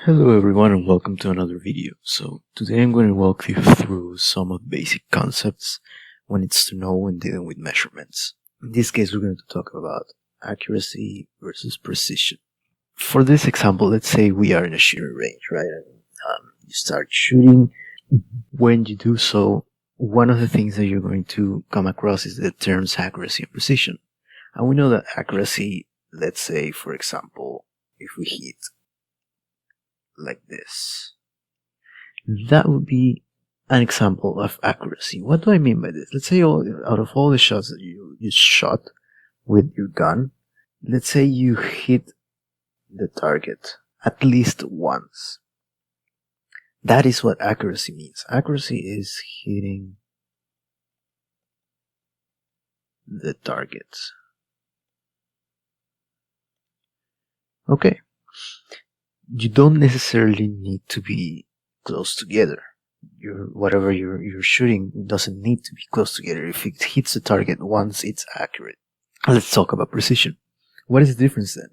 Hello everyone and welcome to another video. So today I'm going to walk you through some of the basic concepts when it's to know when dealing with measurements. In this case we're going to talk about accuracy versus precision. For this example, let's say we are in a shooting range, right? You start shooting. When you do so, one of the things that you're going to come across is the terms accuracy and precision. And we know that accuracy, let's say for example, if we hit like this, that would be an example of accuracy. What do I mean by this? Let's say out of all the shots that you shot with your gun, let's say you hit the target at least once. That is what accuracy means. Accuracy is hitting the target. Okay. You don't necessarily need to be close together. Whatever you're shooting doesn't need to be close together. If it hits the target once, it's accurate. Let's talk about precision. What is the difference then?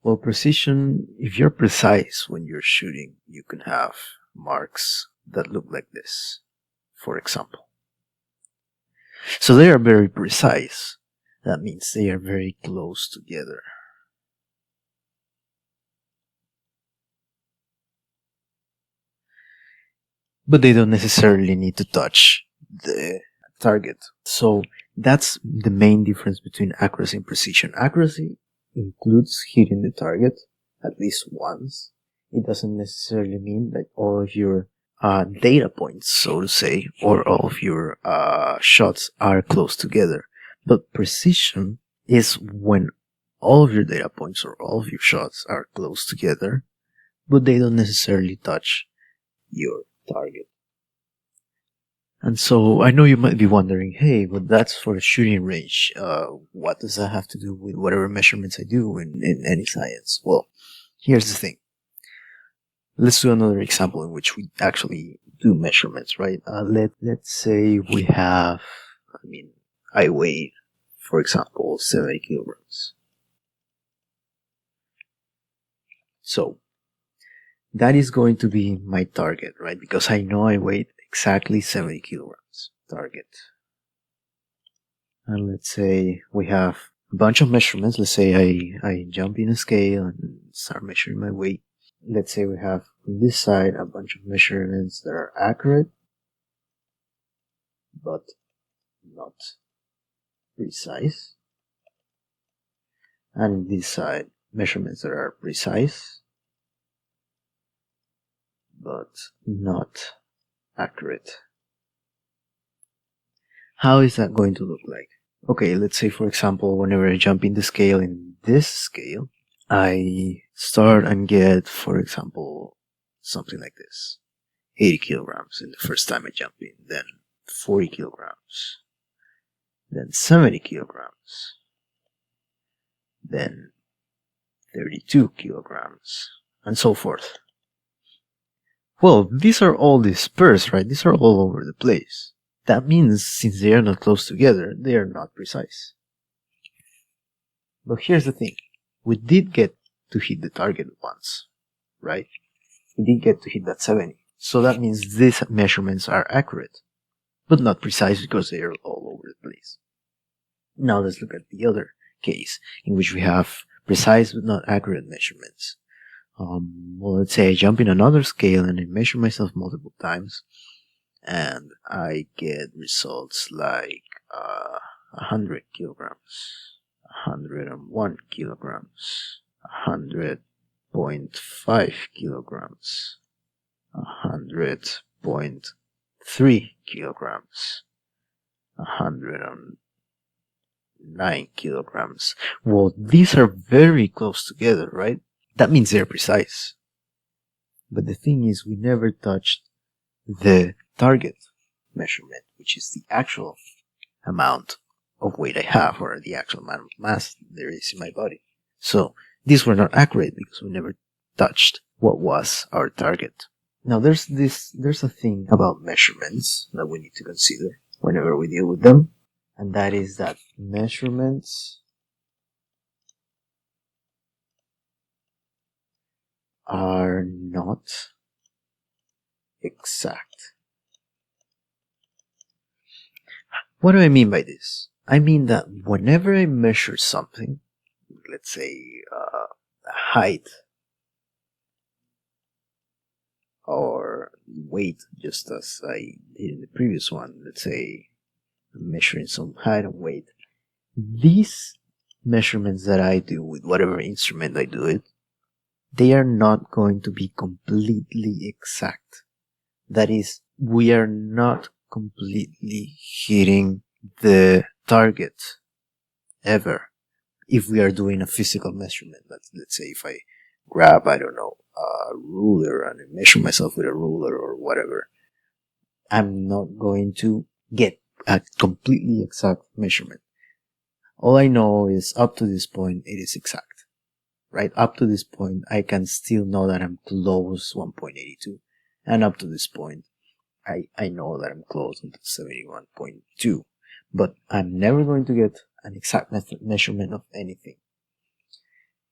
Well, precision, if you're precise when you're shooting, you can have marks that look like this, for example. So they are very precise. That means they are very close together. But they don't necessarily need to touch the target. So that's the main difference between accuracy and precision. Accuracy includes hitting the target at least once. It doesn't necessarily mean that all of your data points, so to say, or all of your shots are close together. But precision is when all of your data points or all of your shots are close together, but they don't necessarily touch your target. And so I know you might be wondering, hey, but that's for a shooting range. What does that have to do with whatever measurements I do in any science? Well, here's the thing. Let's do another example in which we actually do measurements, right? Let's say we have, I weigh, for example, 70 kilograms. So that is going to be my target, right? Because I know I weighed exactly 70 kilograms target. And let's say we have a bunch of measurements. Let's say I jump in a scale and start measuring my weight. Let's say we have on this side a bunch of measurements that are accurate, but not precise. And on this side, measurements that are precise, but not accurate. How is that going to look like? Okay, let's say for example, whenever I jump in the scale, in this scale, I start and get, for example, something like this. 80 kilograms in the first time I jump in, then 40 kilograms, then 70 kilograms, then 32 kilograms, and so forth. Well, these are all dispersed, right? These are all over the place. That means since they are not close together, they are not precise. But here's the thing. We did get to hit the target once, right? We did get to hit that 70. So that means these measurements are accurate, but not precise because they are all over the place. Now let's look at the other case in which we have precise but not accurate measurements. Well, let's say I jump in another scale and I measure myself multiple times and I get results like 100 kilograms, 101 kilograms, 100.5 kilograms, 100.3 kilograms, 109 kilograms. Well, these are very close together, right? That means they're precise. But the thing is, we never touched the target measurement, which is the actual amount of weight I have, or the actual amount of mass there is in my body. So these were not accurate because we never touched what was our target. Now there's a thing about measurements that we need to consider whenever we deal with them, and that is that measurements are not exact. What do I mean by this? I mean that whenever I measure something, let's say height or weight, just as I did in the previous one, let's say I'm measuring some height and weight, these measurements that I do with whatever instrument I do it, they are not going to be completely exact. That is, we are not completely hitting the target ever if we are doing a physical measurement. Let's say if I grab, I don't know, a ruler and I measure myself with a ruler or whatever, I'm not going to get a completely exact measurement. All I know is up to this point it is exact, right? Up to this point I can still know that I'm close 1.82, and up to this point I know that I'm close to 71.2, but I'm never going to get an exact measurement of anything.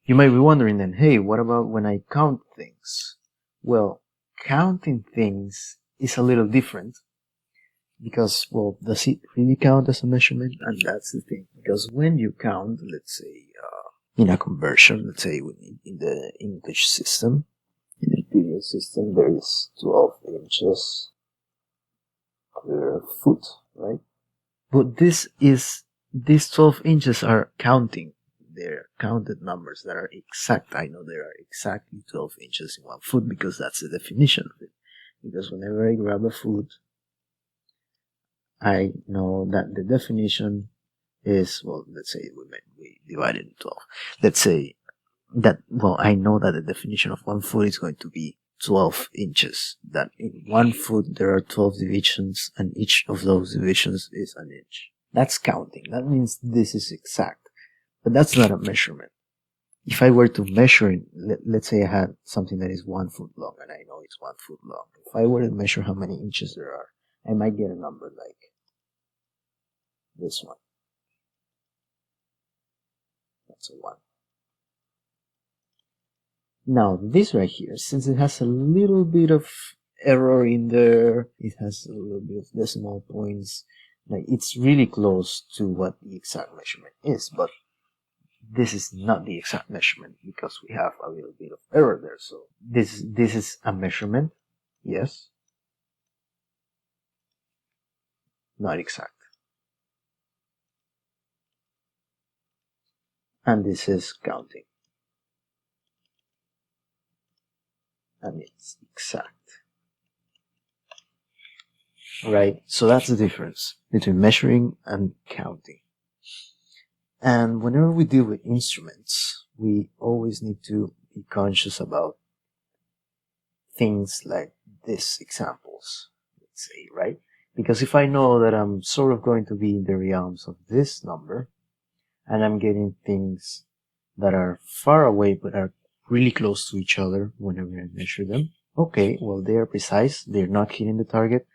You might be wondering then, hey, what about when I count things? Well, counting things is a little different because, well, does it really count as a measurement? And that's the thing, because when you count, let's say, in a conversion, let's say in the English system, in the imperial system, there is 12 inches per foot, right? But these 12 inches are counting. They're counted numbers that are exact. I know there are exactly 12 inches in 1 foot because that's the definition of it. Because whenever I grab a foot, I know that the definition is, well, let's say we divide it in 12. Let's say that, well, I know that the definition of 1 foot is going to be 12 inches. That in 1 foot there are 12 divisions and each of those divisions is an inch. That's counting. That means this is exact. But that's not a measurement. If I were to measure it, let's say I had something that is 1 foot long and I know it's 1 foot long. If I were to measure how many inches there are, I might get a number like this one. That's a 1. Now this right here, since it has a little bit of error in there, it has a little bit of decimal points, like it's really close to what the exact measurement is, but this is not the exact measurement because we have a little bit of error there. So this is a measurement, yes, not exact. And this is counting, and it's exact. Right? So that's the difference between measuring and counting. And whenever we deal with instruments, we always need to be conscious about things like these examples, let's say, right? Because if I know that I'm sort of going to be in the realms of this number, and I'm getting things that are far away but are really close to each other whenever I measure them, okay, well, they are precise, they're not hitting the target.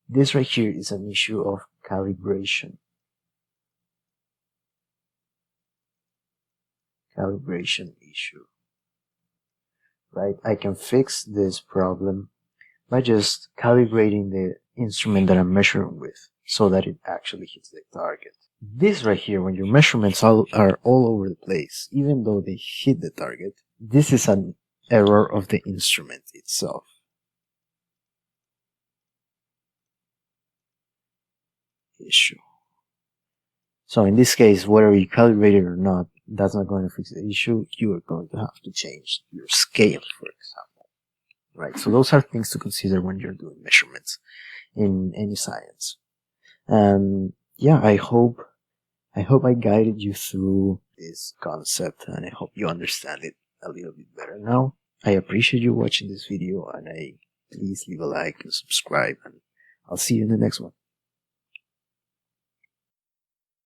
This right here is an issue of calibration. Calibration issue. Right? I can fix this problem by just calibrating the instrument that I'm measuring with so that it actually hits the target. This right here, when your measurements are all over the place, even though they hit the target, this is an error of the instrument itself. Issue. So in this case, whether you calibrate it or not, that's not going to fix the issue. You are going to have to change your scale, for example. Right? So those are things to consider when you're doing measurements in any science. And yeah, I hope I guided you through this concept, and I hope you understand it a little bit better now. I appreciate you watching this video, and please leave a like and subscribe, and I'll see you in the next one.